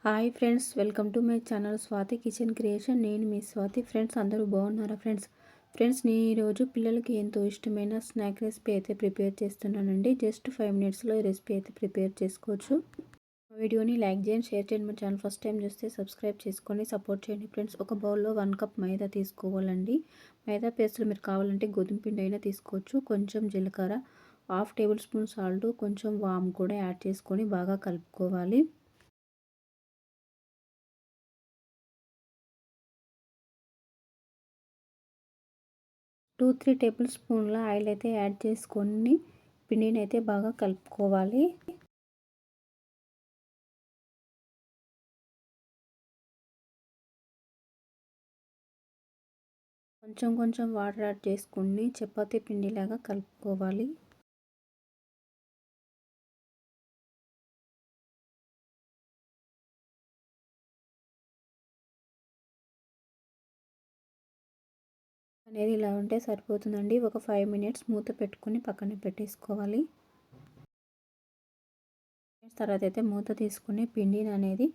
Hi friends, welcome to my channel Swathi kitchen creation. నేను మీ Swathi. Friends, అందరూ బాగున్నారా? ఫ్రెండ్స్ నేను ఈరోజు పిల్లలకి ఎంతో ఇష్టమైన స్నాక్ రెసిపీ అయితే ప్రిపేర్ చేస్తున్నానండి. జస్ట్ 5 మినిట్స్లో ఈ రెసిపీ అయితే ప్రిపేర్ చేసుకోవచ్చు. వీడియోని లైక్ చేయండి, షేర్ చేయండి. మా ఛానల్ ఫస్ట్ టైం చూస్తే సబ్స్క్రైబ్ చేసుకొని సపోర్ట్ చేయండి. ఫ్రెండ్స్, ఒక బౌల్లో 1 కప్ మైదా తీసుకోవాలండి. మైదా పేస్ట్లో మీరు కావాలంటే గోధుమ పిండి అయినా తీసుకోవచ్చు. కొంచెం జీలకర్ర, హాఫ్ టేబుల్ స్పూన్ సాల్ట్, కొంచెం వామ్ కూడా యాడ్ చేసుకొని బాగా కలుపుకోవాలి. 2-3 టేబుల్ స్పూన్ల ఆయిల్ అయితే యాడ్ చేసుకొని పిండిని అయితే బాగా కలుపుకోవాలి. కొంచెం కొంచెం వాటర్ యాడ్ చేసుకొని చపాతీ పిండిలాగా కలుపుకోవాలి. అనేది ఇలా ఉంటే సరిపోతుందండి. ఒక 5 మినిట్స్ మూత పెట్టుకొని పక్కన పెట్టేసుకోవాలి. తర్వాత అయితే మూత తీసుకుని పిండిని అనేది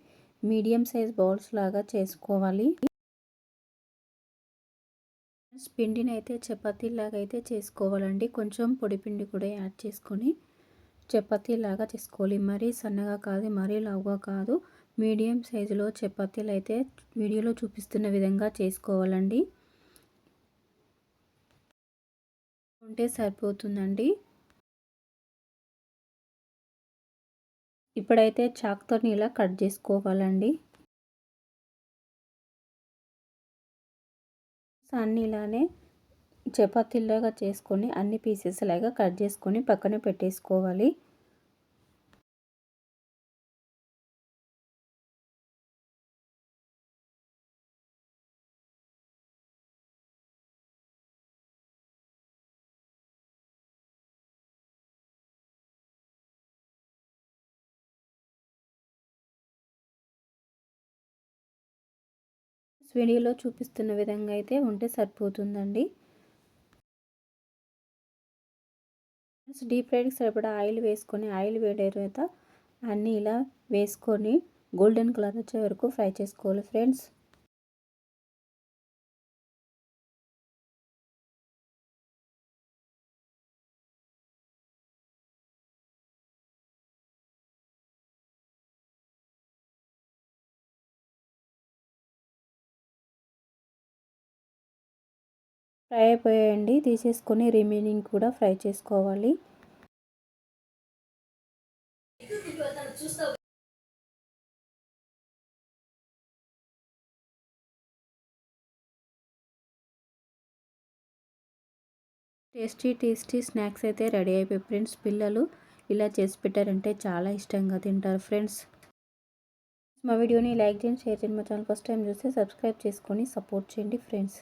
మీడియం సైజ్ బౌల్స్ లాగా చేసుకోవాలి. పిండిని అయితే చపాతీలాగా అయితే చేసుకోవాలండి. కొంచెం పొడి పిండి కూడా యాడ్ చేసుకొని చపాతీలాగా చేసుకోవాలి. మరీ సన్నగా కాదు, మరీ లావుగా కాదు, మీడియం సైజులో చపాతీలు అయితే వీడియోలో చూపిస్తున్న విధంగా చేసుకోవాలండి. ఉంటే సరిపోతుందండి. ఇప్పుడైతే చాక్తో ఇలా కట్ చేసుకోవాలండి. అన్నీ ఇలానే చపాతీలాగా చేసుకొని అన్ని పీసెస్ లాగా కట్ చేసుకొని పక్కన పెట్టేసుకోవాలి. వీడియోలో చూపిస్తున్న విధంగా అయితే ఉంటే సరిపోతుందండి. డీప్ ఫ్రైకి సరిపడా ఆయిల్ వేసుకొని ఆయిల్ వేడే తర్వాత అన్నీ ఇలా వేసుకొని గోల్డెన్ కలర్ వచ్చే వరకు ఫ్రై చేసుకోవాలి. ఫ్రెండ్స్, ఫ్రై అయిపోయాయండి. తీసేసుకొని రిమైనింగ్ కూడా ఫ్రై చేసుకోవాలి. టేస్టీ స్నాక్స్ అయితే రెడీ అయిపోయి ఫ్రెండ్స్. పిల్లలు ఇలా చేసి పెట్టారంటే చాలా ఇష్టంగా తింటారు. ఫ్రెండ్స్, మా వీడియోని లైక్ చేయండి, షేర్ చేయండి. మా ఛానల్ ఫస్ట్ టైం చూస్తే సబ్స్క్రైబ్ చేసుకొని సపోర్ట్ చేయండి. ఫ్రెండ్స్.